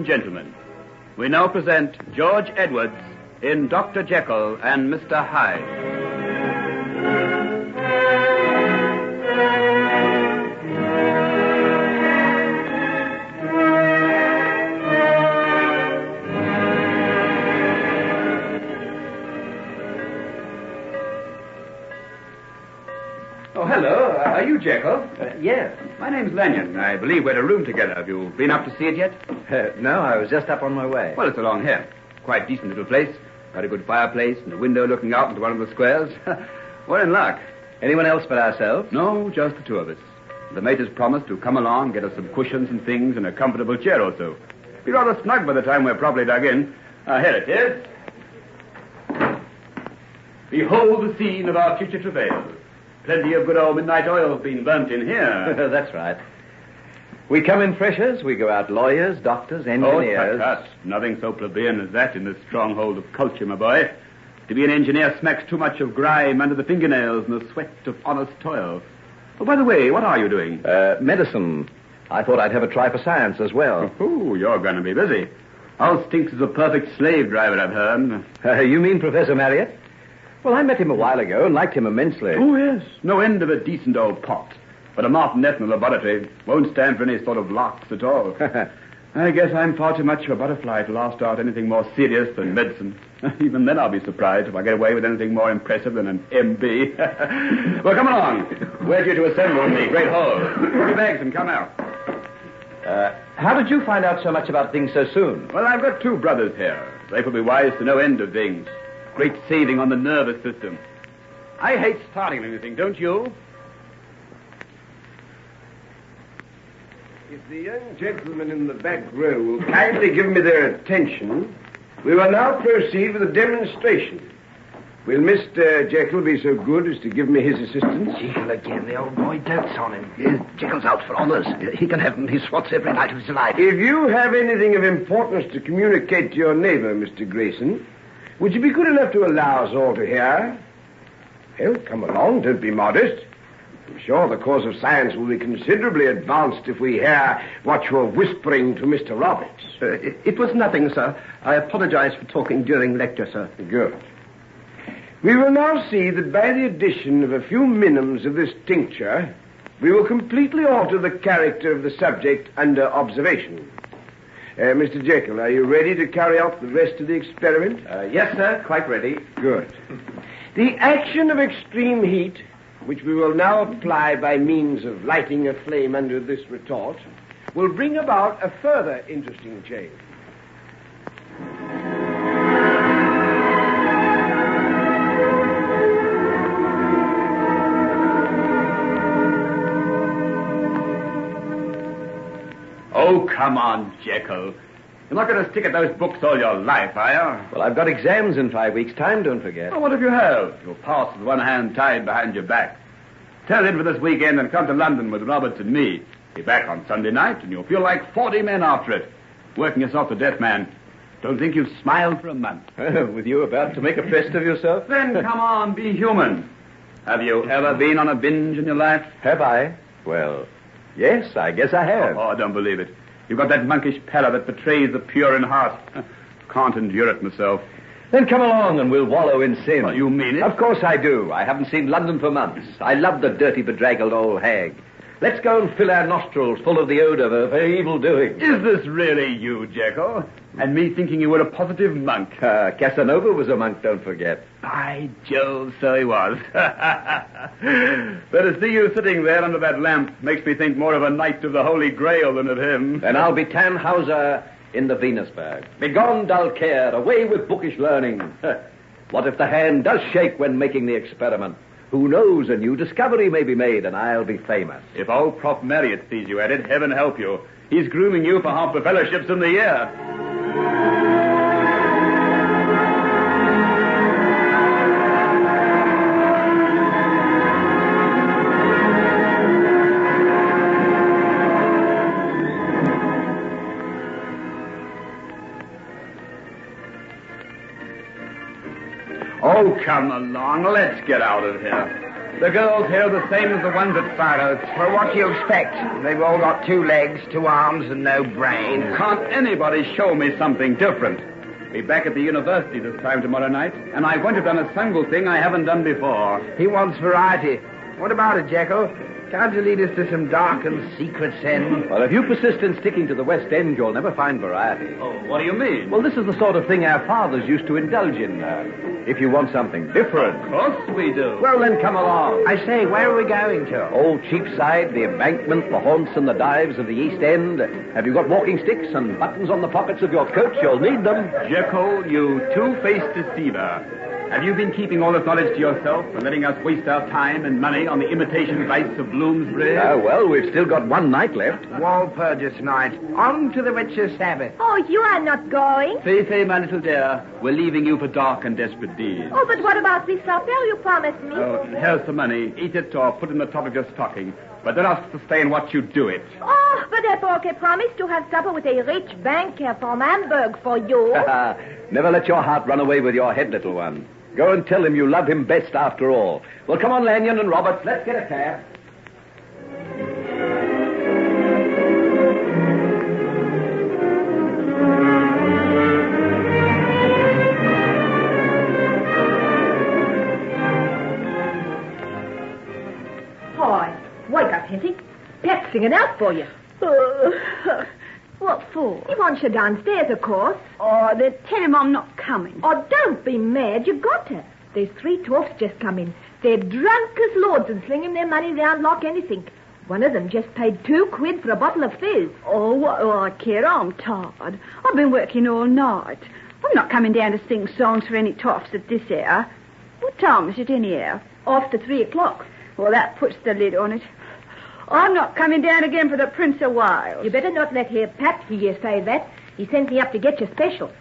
gentlemen, we now present George Edwards in Dr. Jekyll and Mr. Hyde. Hello. Are you Jekyll? Yes. My name's Lanyon. I believe we're in a room together. Have you been up to see it yet? No, I was just up on my way. Well, it's along here. Quite decent little place. Got a good fireplace and a window looking out into one of the squares. We're in luck. Anyone else but ourselves? No, just the two of us. The mate has promised to come along, get us some cushions and things and a comfortable chair or so. Be rather snug by the time we're properly dug in. Here it is. Behold the scene of our future travails. Plenty of good old midnight oil's been burnt in here. That's right. We come in freshers, we go out lawyers, doctors, engineers. Oh, tut. Nothing so plebeian as that in this stronghold of culture, my boy. To be an engineer smacks too much of grime under the fingernails and the sweat of honest toil. Oh, by the way, what are you doing? Medicine. I thought I'd have a try for science as well. Oh, you're going to be busy. Old Stinks is a perfect slave driver, I've heard. You mean Professor Marriott? Well, I met him a while ago and liked him immensely. Oh, yes. No end of a decent old pot. But a martinet in the laboratory won't stand for any sort of larks at all. I guess I'm far too much of a butterfly to last out anything more serious than medicine. Even then I'll be surprised if I get away with anything more impressive than an M.B. Well, come along. We're due to assemble in the great hall. Put your bags and come out. How did you find out so much about things so soon? Well, I've got two brothers here. They could be wise to no end of things. Great saving on the nervous system. I hate starting anything, don't you? If the young gentlemen in the back row will kindly give me their attention, we will now proceed with a demonstration. Will Mr. Jekyll be so good as to give me his assistance? Jekyll again, the old boy dotes on him. Jekyll's out for honours. He can have his swots every night of his life. If you have anything of importance to communicate to your neighbour, Mr. Grayson, would you be good enough to allow us all to hear? Well, come along, don't be modest. I'm sure the cause of science will be considerably advanced if we hear what you're whispering to Mr. Roberts. It was nothing, sir. I apologize for talking during lecture, sir. Good. We will now see that by the addition of a few minims of this tincture, we will completely alter the character of the subject under observation. Mr. Jekyll, are you ready to carry out the rest of the experiment? Yes, sir, quite ready. Good. The action of extreme heat, which we will now apply by means of lighting a flame under this retort, will bring about a further interesting change. Oh, come on, Jekyll. You're not going to stick at those books all your life, are you? Well, I've got exams in 5 weeks' time, don't forget. Oh, what if you have? You'll pass with one hand tied behind your back. Tell in for this weekend and come to London with Roberts and me. Be back on Sunday night, and you'll feel like 40 men after it. Working yourself to death, man. Don't think you've smiled for a month. With you about to make a fest of yourself? Then come on, be human. Have you ever been on a binge in your life? Have I? Well, yes, I guess I have. Oh, I don't believe it. You've got that monkish pallor that betrays the pure in heart. Can't endure it myself. Then come along and we'll wallow in sin. Well, you mean it? Of course I do. I haven't seen London for months. I love the dirty, bedraggled old hag. Let's go and fill our nostrils full of the odour of her evil doing. Is this really you, Jekyll? And me thinking you were a positive monk? Casanova was a monk, don't forget. By Jove, so he was. But to see you sitting there under that lamp makes me think more of a knight of the Holy Grail than of him. Then I'll be Tannhauser in the Venusberg. Begone, dull care, away with bookish learning. What if the hand does shake when making the experiment? Who knows, a new discovery may be made, and I'll be famous. If old Prof. Marriott sees you at it, heaven help you. He's grooming you for half the fellowships in the year. Oh, come along. Let's get out of here. The girls here are the same as the ones at Farrow's. Well, what do you expect? They've all got 2 legs, 2 arms, and no brain. Can't anybody show me something different? Be back at the university this time tomorrow night, and I won't have done a single thing I haven't done before. He wants variety. What about it, Jekyll? Can't you lead us to some dark and secret sin? Well, if you persist in sticking to the West End, you'll never find variety. Oh, what do you mean? Well, this is the sort of thing our fathers used to indulge in. If you want something different. Of course we do. Well, then come along. I say, where are we going to? Old Cheapside, the Embankment, the haunts and the dives of the East End. Have you got walking sticks and buttons on the pockets of your coat? You'll need them. Jekyll, you two-faced deceiver. Have you been keeping all this knowledge to yourself and letting us waste our time and money on the imitation vice of Bloomsbury? Well, we've still got one night left. Walpurgis night. On to the witches' Sabbath. Oh, you are not going? Fay, my little dear, we're leaving you for dark and desperate deeds. Oh, but what about this supper you promised me? Oh, here's some money. Eat it or put it in the top of your stocking. But don't ask to stay and watch you do it. Oh, but I promised to have supper with a rich banker from Hamburg for you. Never let your heart run away with your head, little one. Go and tell him you love him best after all. Well, come on, Lanyon and Roberts, let's get a cab. Hi, wake up, Hetty. Pat's singing out for you. What for? He wants you downstairs, of course. Oh, then tell him I'm not coming. Oh, don't be mad. You've got to. There's 3 dwarfs just come in. They're drunk as lords and slinging their money down like anything. One of them just paid 2 quid for a bottle of fizz. Oh, what do I care? I'm tired. I've been working all night. I'm not coming down to sing songs for any toffs at this hour. What time is it anyhow? After 3 o'clock. Well, that puts the lid on it. I'm not coming down again for the Prince of Wales. You better not let Herr Pat hear you say that. He sent me up to get you special.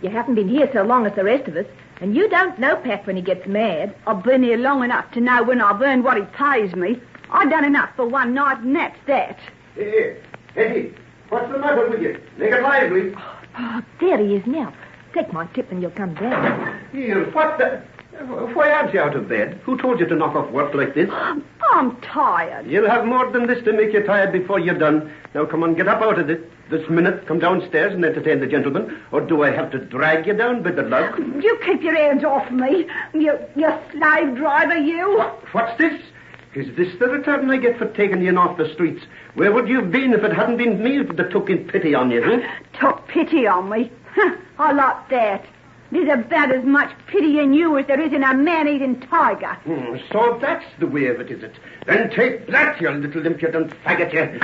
You haven't been here so long as the rest of us, and you don't know Pat when he gets mad. I've been here long enough to know when I've earned what he pays me. I've done enough for one night, and that's that. Hey, Eddie, what's the matter with you? Make it lively. Oh, there he is now. Take my tip and you'll come down. Here, what the... Why aren't you out of bed? Who told you to knock off work like this? I'm tired. You'll have more than this to make you tired before you're done. Now, come on, get up out of this minute. Come downstairs and entertain the gentleman. Or do I have to drag you down by the lug? You keep your hands off me. You slave driver, you. What's this? Is this the return I get for taking you off the streets? Where would you have been if it hadn't been me that took in pity on you, huh? Took pity on me? I like that. There's about as much pity in you as there is in a man-eating tiger. So that's the way of it, is it? Then take that, you little impudent faggot, you.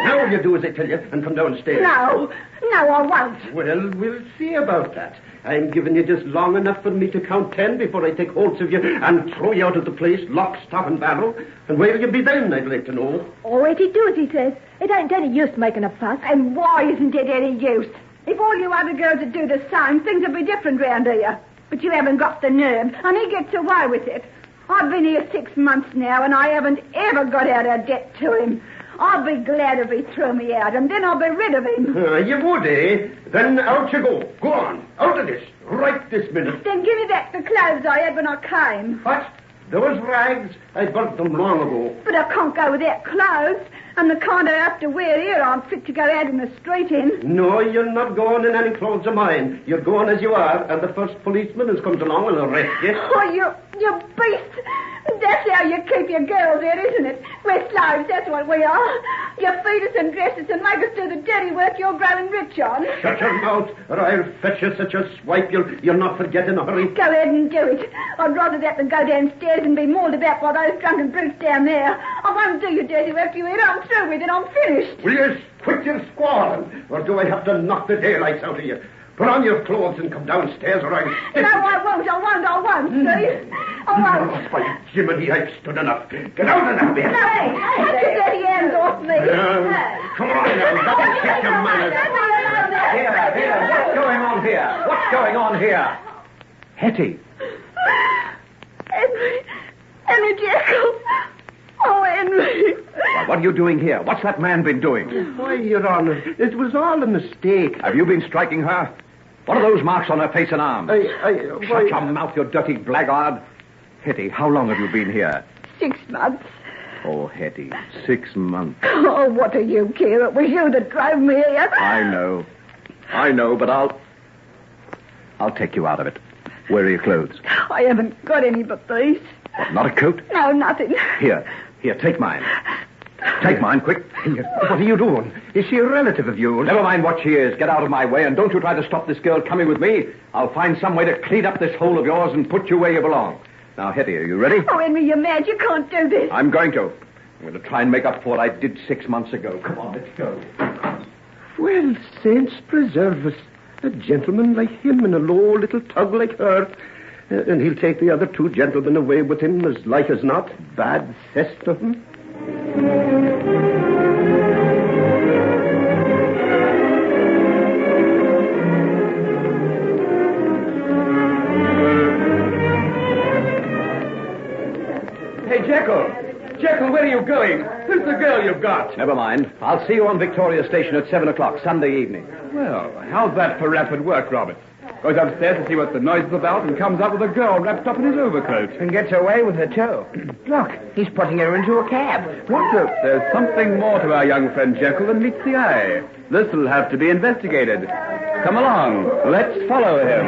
Now you do as I tell you and come downstairs. No, I won't. Well, we'll see about that. I'm giving you just long enough for me to count 10 before I take hold of you and throw you out of the place, lock, stock, and barrel. And where'll you be then, I'd like to know? Oh, Eddie, do as he says. It ain't any use making a fuss. And why isn't it any use? If all you other girls would do the same, things would be different round here. But you haven't got the nerve, and he gets away with it. I've been here 6 months now, and I haven't ever got out of debt to him. I'll be glad if he threw me out, and then I'll be rid of him. You would, eh? Then out you go. Go on. Out of this. Right this minute. Then give me back the clothes I had when I came. What? Those rags? I burnt them long ago. But I can't go without clothes. And the kind I have to wear here aren't fit to go out in the street in. No, you're not going in any clothes of mine. You're going as you are, and the first policeman who comes along will arrest you. Oh, you beast! That's how you keep your girls here, isn't it? We're slaves, that's what we are. You feed us and dress us and make us do the dirty work you're growing rich on. Shut your mouth, or I'll fetch you such a swipe you'll not forget in a hurry. Go ahead and do it. I'd rather that than go downstairs and be mauled about by those drunken brutes down there. I won't do your dirty work, you hear? I'm through with it. I'm finished. Will you quit your squalling, or do I have to knock the daylights out of you? Put on your clothes and come downstairs, or I'll... No, I won't, see? I won't. Oh, by Jiminy, I've stood enough. Get out of that bed. Hey, put your dirty hands off me. Come on now, don't take your manners. Here, what's going on here? What's going on here? Hetty. Henry Jekyll. Oh, Henry. Why, what are you doing here? What's that man been doing? Why, Your Honor, it was all a mistake. Have you been striking her? What are those marks on her face and arms? Why... Shut your mouth, you dirty blackguard. Hetty, how long have you been here? 6 months. Oh, Hetty, 6 months. Oh, what do you care? It was you that drove me here. I know, but I'll take you out of it. Where are your clothes? I haven't got any but these. What, not a coat? No, nothing. Here, take mine. Take mine, quick. What are you doing? Is she a relative of yours? Never mind what she is. Get out of my way, and don't you try to stop this girl coming with me. I'll find some way to clean up this hole of yours and put you where you belong. Now, Hetty, are you ready? Oh, Henry, you're mad. You can't do this. I'm going to. I'm going to try and make up for what I did 6 months ago. Come on, let's go. Well, saints preserve us. A gentleman like him and a low little tug like her. And he'll take the other 2 gentlemen away with him as like as not. Bad cess to him. Hey, Jekyll! Jekyll, where are you going? Who's the girl you've got? Never mind. I'll see you on Victoria Station at 7 o'clock, Sunday evening. Well, how's that for rapid work, Robert? Goes upstairs to see what the noise is about and comes up with a girl wrapped up in his overcoat. And gets away with her, too. Look, he's putting her into a cab. What the? There's something more to our young friend Jekyll than meets the eye. This'll have to be investigated. Come along. Let's follow him.